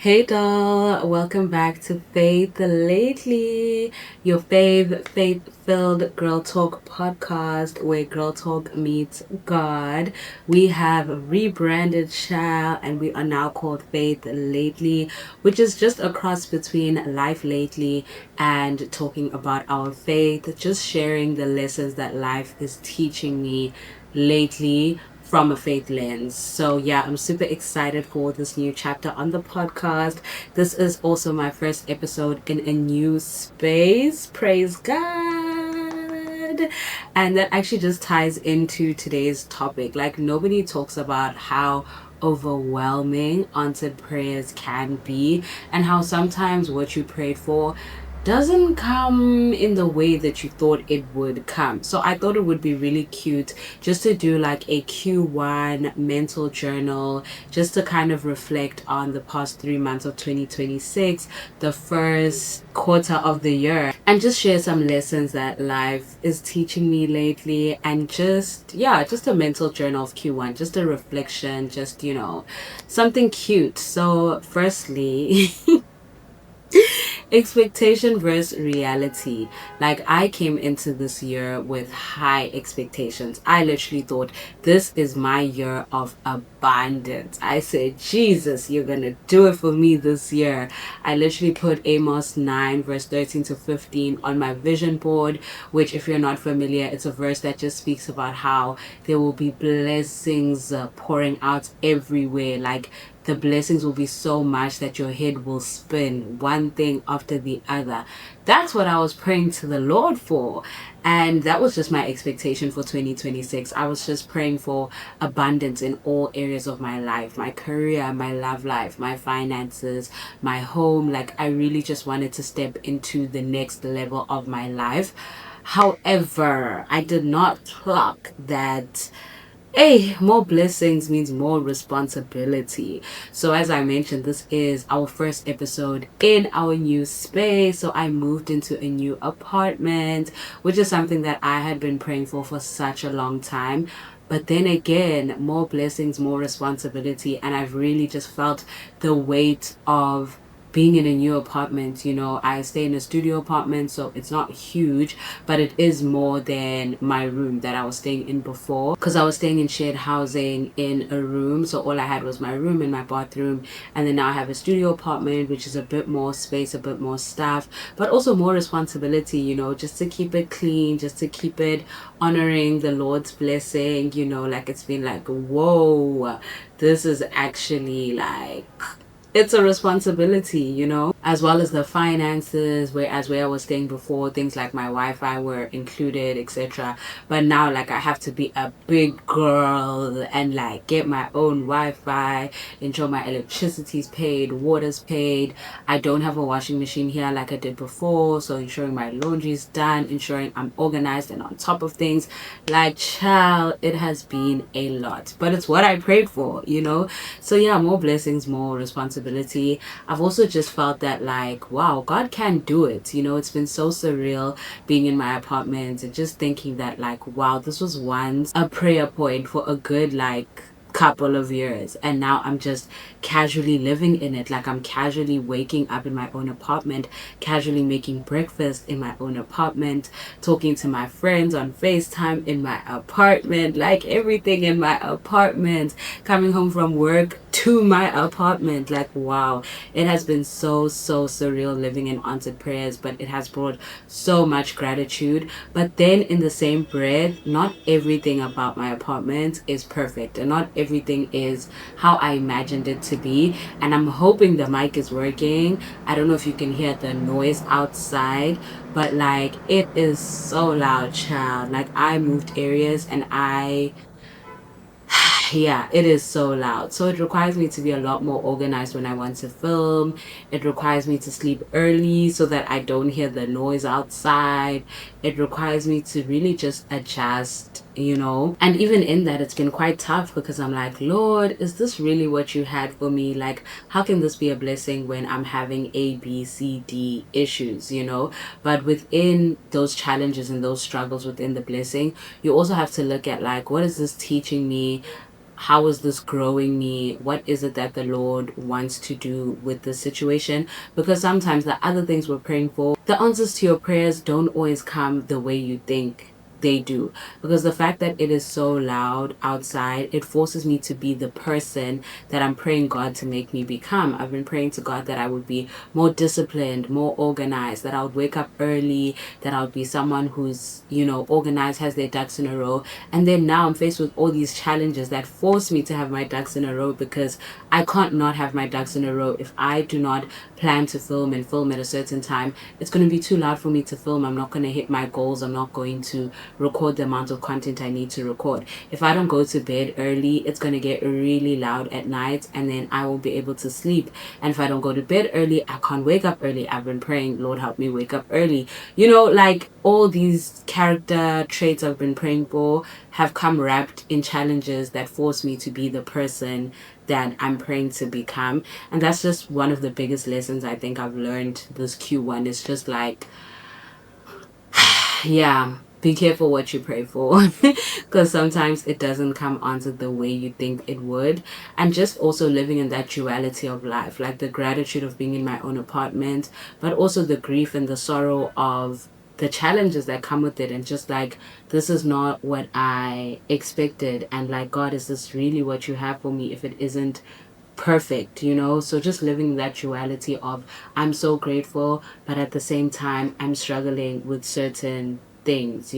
Hey doll, welcome back to Faith Lately, your faith-filled girl talk podcast where girl talk meets God. We have rebranded Shell and we are now called Faith Lately, which is just a cross between Life Lately and talking about our faith, just sharing the lessons that life is teaching me lately from a faith lens. So, yeah, I'm super excited for this new chapter on the podcast. This is also my first episode in a new space. Praise God. And that actually just ties into today's topic. Like, nobody talks about how overwhelming answered prayers can be, and how sometimes what you prayed for doesn't come in the way that you thought it would come. So I thought it would be really cute just to do like a Q1 mental journal, just to kind of reflect on the past 3 months of 2026, the first quarter of the year, and just share some lessons that life is teaching me lately. And just, yeah, just a mental journal of Q1, just a reflection, just, something cute. So, firstly, expectation versus reality. Like, I came into this year with high expectations. I literally thought this is my year of abundance. I said, Jesus, you're gonna do it for me this year. I literally put Amos 9 verse 13 to 15 on my vision board, which, if you're not familiar, it's a verse that just speaks about how there will be blessings pouring out everywhere. Like, the blessings will be so much that your head will spin, one thing after the other. That's what I was praying to the Lord for. And that was just my expectation for 2026. I was just praying for abundance in all areas of my life, my career, my love life, my finances, my home. Like, I really just wanted to step into the next level of my life. However, I did not clock that, hey, more blessings means more responsibility. So, as I mentioned, this is our first episode in our new space. So, I moved into a new apartment, which is something that I had been praying for such a long time. But then again, more blessings, more responsibility. And I've really just felt the weight of being in a new apartment. I stay in a studio apartment, so it's not huge, but it is more than my room that I was staying in before, because I was staying in shared housing in a room. So all I had was my room and my bathroom, and then now I have a studio apartment, which is a bit more space, a bit more staff, but also more responsibility, just to keep it clean, just to keep it honoring the Lord's blessing. Like, it's been like, whoa, this is actually like, it's a responsibility, as well as the finances, whereas where I was staying before, things like my Wi-Fi were included, etc. But now, like, I have to be a big girl and like get my own Wi-Fi, ensure my electricity's paid, water's paid. I don't have a washing machine here like I did before, so ensuring my laundry's done, ensuring I'm organized and on top of things. Like, child, it has been a lot, but it's what I prayed for. So yeah, more blessings, more responsibility. I've also just felt that, like, wow, God can do it. It's been so surreal being in my apartment and just thinking that, like, wow, this was once a prayer point for a good, like, couple of years, and now I'm just casually living in it. Like, I'm casually waking up in my own apartment, casually making breakfast in my own apartment, talking to my friends on FaceTime in my apartment, like everything in my apartment, coming home from work to my apartment. Like, wow, it has been so surreal living in answered prayers, but it has brought so much gratitude. But then, in the same breath, not everything about my apartment is perfect, and not everything is how I imagined it to be. And I'm hoping the mic is working. I don't know if you can hear the noise outside, but like, it is so loud, child. Like, I moved areas and yeah, it is so loud. So it requires me to be a lot more organized when I want to film. It requires me to sleep early so that I don't hear the noise outside. It requires me to really just adjust. And even in that, it's been quite tough, because I'm like, Lord, is this really what you had for me? Like, how can this be a blessing when I'm having A, B, C, D issues? But within those challenges and those struggles within the blessing, you also have to look at, like, what is this teaching me how is this growing me? What is it that the Lord wants to do with this situation? Because sometimes the other things we're praying for, the answers to your prayers don't always come the way you think they do, because the fact that it is so loud outside, it forces me to be the person that I'm praying God to make me become. I've been praying to God that I would be more disciplined, more organized, that I would wake up early, that I would be someone who's, organized, has their ducks in a row. And then now I'm faced with all these challenges that force me to have my ducks in a row, because I can't not have my ducks in a row. If I do not plan to film and film at a certain time, it's going to be too loud for me to film. I'm not going to hit my goals. I'm not going to record the amount of content I need to record. If I don't go to bed early, it's going to get really loud at night, and then I won't be able to sleep. And if I don't go to bed early, I can't wake up early. I've been praying, Lord, help me wake up early. Like all these character traits I've been praying for have come wrapped in challenges that force me to be the person that I'm praying to become. And that's just one of the biggest lessons I think I've learned this Q1. It's just like, yeah, be careful what you pray for, because sometimes it doesn't come answered the way you think it would. And just also living in that duality of life, like the gratitude of being in my own apartment, but also the grief and the sorrow of the challenges that come with it. And just like, this is not what I expected, and like, God, is this really what you have for me if it isn't perfect? So just living that duality of, I'm so grateful, but at the same time I'm struggling with certain things.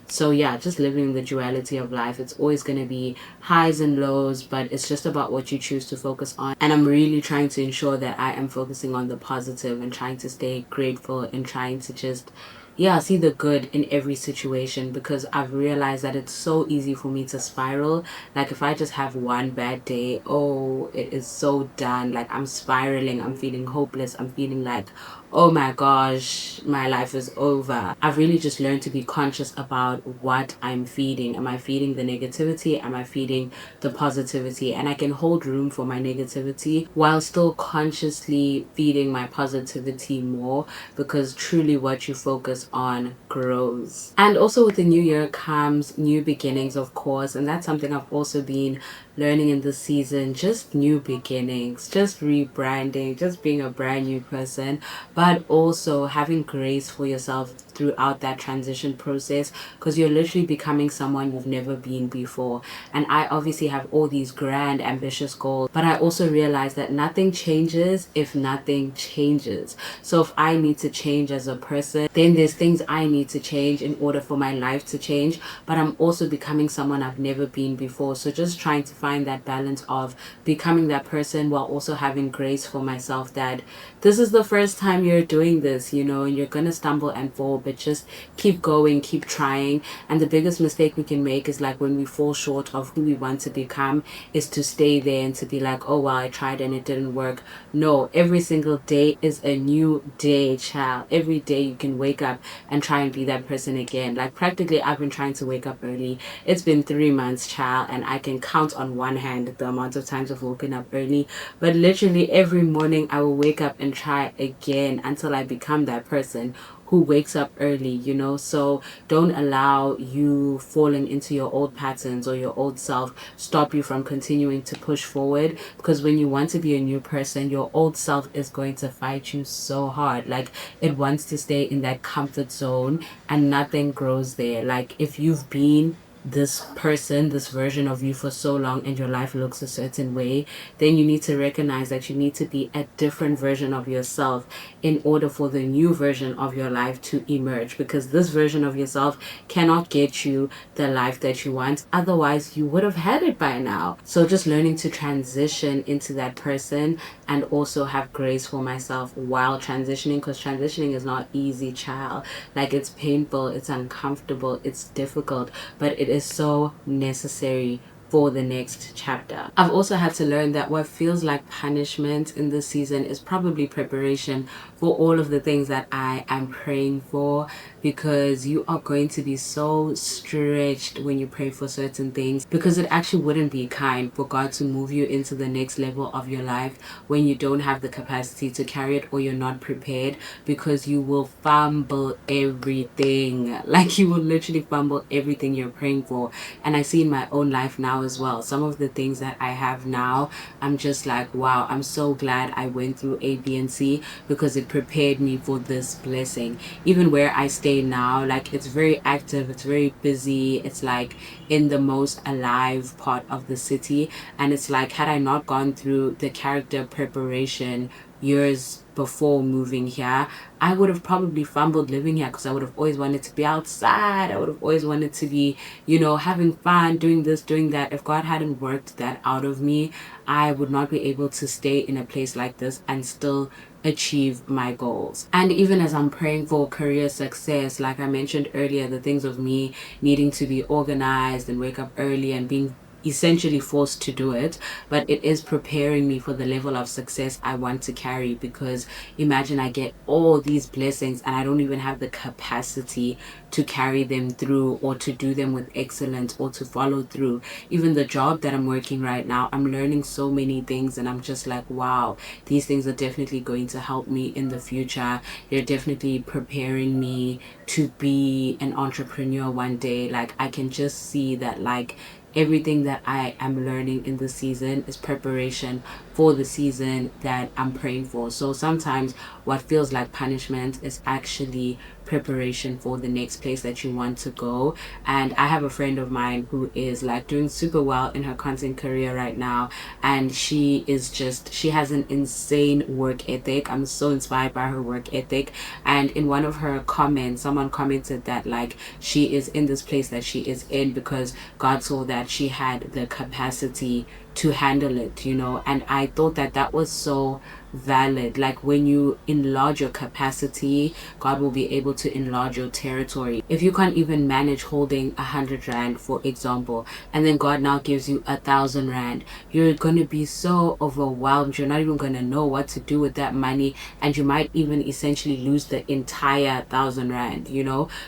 So yeah, just living the duality of life. It's always going to be highs and lows, but it's just about what you choose to focus on. And I'm really trying to ensure that I am focusing on the positive and trying to stay grateful and trying to just, yeah, see the good in every situation, because I've realized that it's so easy for me to spiral. Like if I just have one bad day, oh, it is so done. Like I'm spiraling, I'm feeling hopeless, I'm feeling like, oh my gosh, my life is over. I've really just learned to be conscious about what I'm feeding. Am I feeding the negativity? Am I feeding the positivity? And I can hold room for my negativity while still consciously feeding my positivity more, because truly what you focus on grows. And also with the new year comes new beginnings, of course, and that's something I've also been learning in this season. Just new beginnings, just rebranding, just being a brand new person, but also having grace for yourself throughout that transition process, because you're literally becoming someone you've never been before. And I obviously have all these grand ambitious goals, but I also realize that nothing changes if nothing changes. So if I need to change as a person, then there's things I need to change in order for my life to change, but I'm also becoming someone I've never been before. So just trying to find that balance of becoming that person while also having grace for myself, that this is the first time you're doing this, and you're gonna stumble and fall, but just keep going, keep trying. And the biggest mistake we can make is like when we fall short of who we want to become, is to stay there and to be like, oh well, I tried and it didn't work. No, every single day is a new day, child. Every day you can wake up and try and be that person again. Like practically I've been trying to wake up early. It's been 3 months, child, and I can count on one hand the amount of times I've woken up early. But literally every morning I will wake up and try again until I become that person who wakes up early. So don't allow you falling into your old patterns or your old self stop you from continuing to push forward, because when you want to be a new person, your old self is going to fight you so hard. Like it wants to stay in that comfort zone and nothing grows there. Like if you've been this person, this version of you for so long, and your life looks a certain way, then you need to recognize that you need to be a different version of yourself in order for the new version of your life to emerge, because this version of yourself cannot get you the life that you want. Otherwise, you would have had it by now. So just learning to transition into that person and also have grace for myself while transitioning, because transitioning is not easy, child. Like it's painful, it's uncomfortable, it's difficult, but it is so necessary for the next chapter. I've also had to learn that what feels like punishment in this season is probably preparation for all of the things that I am praying for, because you are going to be so stretched when you pray for certain things, because it actually wouldn't be kind for God to move you into the next level of your life when you don't have the capacity to carry it, or you're not prepared, because you will fumble everything. Like you will literally fumble everything you're praying for. And I see in my own life now now as well. Some of the things that I have now, I'm just like, wow, I'm so glad I went through A, B, and C, because it prepared me for this blessing. Even where I stay now, like, it's very active, it's very busy, it's like in the most alive part of the city. And it's like, had I not gone through the character preparation years before moving here, I would have probably fumbled living here, because I would have always wanted to be outside. I would have always wanted to be, having fun, doing this, doing that. If God hadn't worked that out of me, I would not be able to stay in a place like this and still achieve my goals. And even as I'm praying for career success, like I mentioned earlier, the things of me needing to be organized and wake up early and being essentially forced to do it, but it is preparing me for the level of success I want to carry. Because imagine I get all these blessings and I don't even have the capacity to carry them through, or to do them with excellence, or to follow through. Even the job that I'm working right now, I'm learning so many things, and I'm just like, wow, these things are definitely going to help me in the future. They're definitely preparing me to be an entrepreneur one day. Like, I can just see that, like, everything that I am learning in this season is preparation for the season that I'm praying for. So sometimes what feels like punishment is actually preparation for the next place that you want to go. And I have a friend of mine who is like doing super well in her content career right now, and she has an insane work ethic. I'm so inspired by her work ethic. And in one of her comments, someone commented that, like, she is in this place that she is in because God saw that she had the capacity to handle it, and I thought that that was so valid. Like, when you enlarge your capacity, God will be able to enlarge your territory. If you can't even manage holding 100 rand, for example, and then God now gives you 1,000 rand, you're gonna be so overwhelmed. You're not even gonna know what to do with that money, and you might even essentially lose the entire 1,000 rand.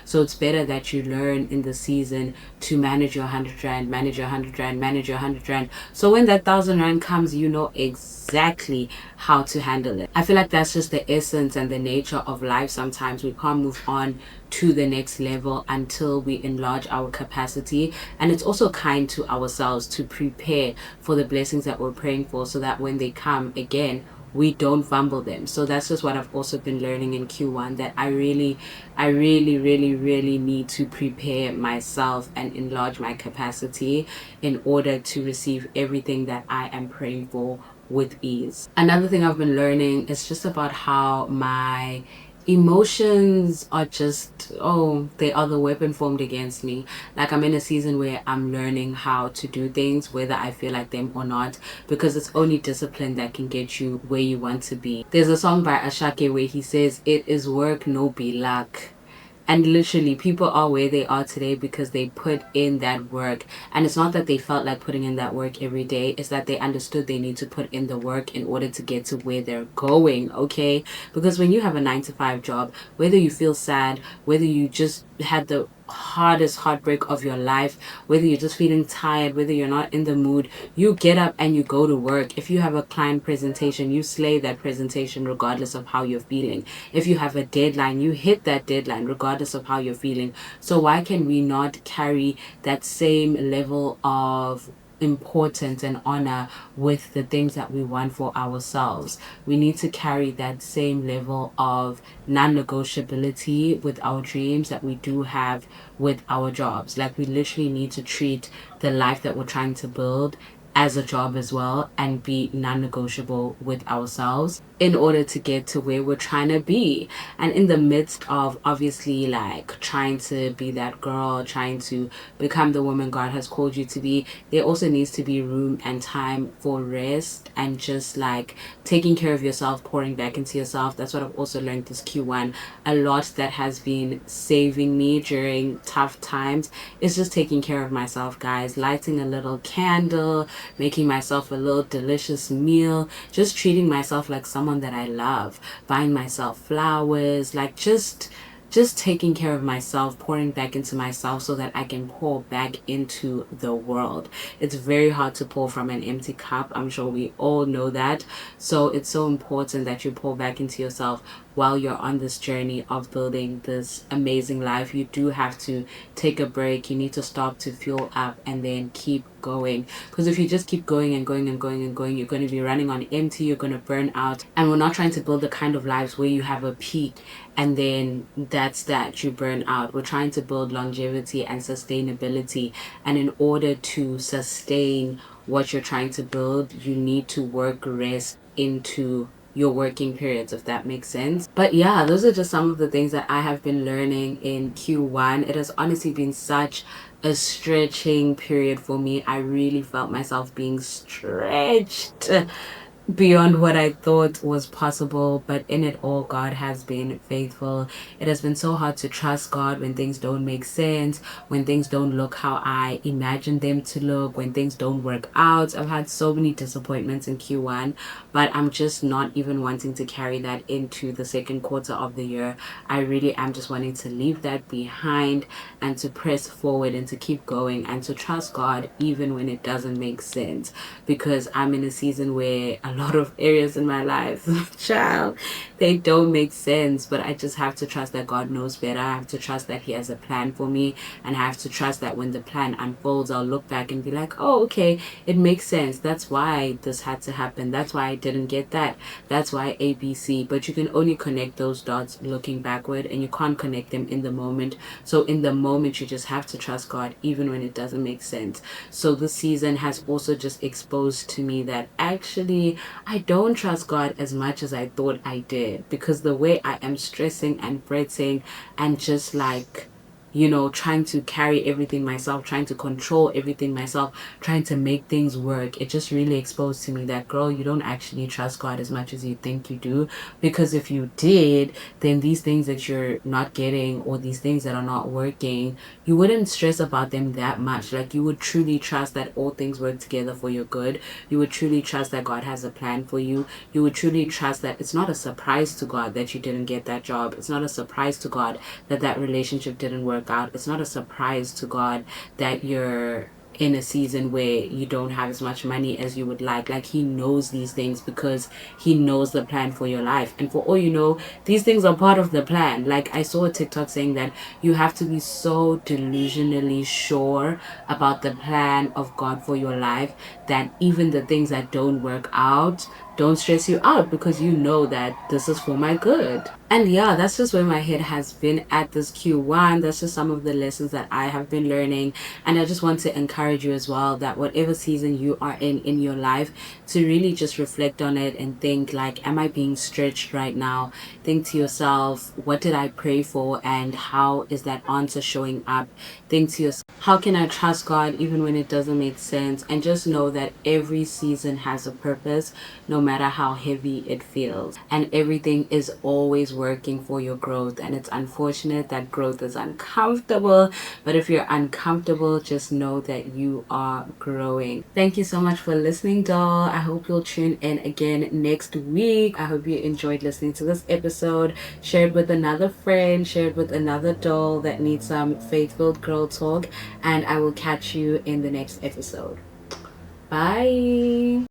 So it's better that you learn in the season to manage your 100 rand, manage your 100 rand, manage your 100 rand. So when that 1,000 rand comes, you know exactly how to handle it. I feel like that's just the essence and the nature of life. Sometimes we can't move on to the next level until we enlarge our capacity. And it's also kind to ourselves to prepare for the blessings that we're praying for, so that when they come again, we don't fumble them. So that's just what I've also been learning in Q1, that I really, really need to prepare myself and enlarge my capacity in order to receive everything that I am praying for with ease. Another thing I've been learning is just about how my emotions are just, they are the weapon formed against me. Like, I'm in a season where I'm learning how to do things whether I feel like them or not, because it's only discipline that can get you where you want to be. There's a song by Ashake where he says, "It is work, no be luck." And literally, people are where they are today because they put in that work. And it's not that they felt like putting in that work every day, it's that they understood they need to put in the work in order to get to where they're going, okay? Because when you have a 9 to 5 job, whether you feel sad, whether you just had the hardest heartbreak of your life, whether you're just feeling tired, whether you're not in the mood, you get up and you go to work. If you have a client presentation, you slay that presentation regardless of how you're feeling. If you have a deadline, you hit that deadline regardless of how you're feeling. So why can we not carry that same level of importance and honor with the things that we want for ourselves? We need to carry that same level of non-negotiability with our dreams that we do have with our jobs. Like, we literally need to treat the life that we're trying to build as a job as well, and be non-negotiable with ourselves in order to get to where we're trying to be. And in the midst of obviously like trying to be that girl, trying to become the woman God has called you to be, there also needs to be room and time for rest and just like taking care of yourself, pouring back into yourself. That's what I've also learned this Q1. A lot that has been saving me during tough times is just taking care of myself, guys. Lighting a little candle, making myself a little delicious meal, just treating myself like someone that I love, buying myself flowers, like just taking care of myself, pouring back into myself so that I can pour back into the world. It's very hard to pour from an empty cup. I'm sure we all know that. So it's so important that you pour back into yourself, while you're on this journey of building this amazing life, you do have to take a break. You need to stop to fuel up and then keep going. Because if you just keep going and going and going and going, you're going to be running on empty, you're going to burn out. And we're not trying to build the kind of lives where you have a peak and then that's that, you burn out. We're trying to build longevity and sustainability. And in order to sustain what you're trying to build, you need to work rest into your working periods, if that makes sense. But yeah, those are just some of the things that I have been learning in Q1. It has honestly been such a stretching period for me. I really felt myself being stretched beyond what I thought was possible, but in it all, God has been faithful. It has been so hard to trust God when things don't make sense, when things don't look how I imagined them to look, when things don't work out. I've had so many disappointments in Q1, but I'm just not even wanting to carry that into the second quarter of the year. I really am just wanting to leave that behind and to press forward and to keep going and to trust God even when it doesn't make sense, because I'm in a season where a lot of areas in my life, child, they don't make sense, but I just have to trust that God knows better. I have to trust that He has a plan for me, and I have to trust that when the plan unfolds, I'll look back and be like, oh, okay, it makes sense. That's why this had to happen. That's why I didn't get that. That's why ABC. But you can only connect those dots looking backward, and you can't connect them in the moment. So in the moment, you just have to trust God even when it doesn't make sense. So this season has also just exposed to me that actually I don't trust God as much as I thought I did, because the way I am stressing and fretting and just like, trying to carry everything myself, trying to control everything myself, trying to make things work, it just really exposed to me that, girl, you don't actually trust God as much as you think you do. Because if you did, then these things that you're not getting or these things that are not working, you wouldn't stress about them that much. Like, you would truly trust that all things work together for your good. You would truly trust that God has a plan for you. You would truly trust that it's not a surprise to God that you didn't get that job. It's not a surprise to God that that relationship didn't work out. It's not a surprise to God that you're in a season where you don't have as much money as you would like. Like, He knows these things because He knows the plan for your life. And for all you know, these things are part of the plan. Like, I saw a TikTok saying that you have to be so delusionally sure about the plan of God for your life that even the things that don't work out don't stress you out, because you know that this is for my good. And yeah, that's just where my head has been at this Q1. That's just some of the lessons that I have been learning. And I just want to encourage you as well that whatever season you are in your life, to really just reflect on it and think like, am I being stretched right now? Think to yourself, what did I pray for and how is that answer showing up? Think to yourself, how can I trust God even when it doesn't make sense? And just know that every season has a purpose, no matter how heavy it feels. And everything is always working for your growth. And it's unfortunate that growth is uncomfortable, but if you're uncomfortable, just know that you are growing. Thank you so much for listening, doll. I hope you'll tune in again next week. I hope you enjoyed listening to this episode. Share it with another friend, share it with another doll that needs some faith-filled girl talk, and I will catch you in the next episode. Bye.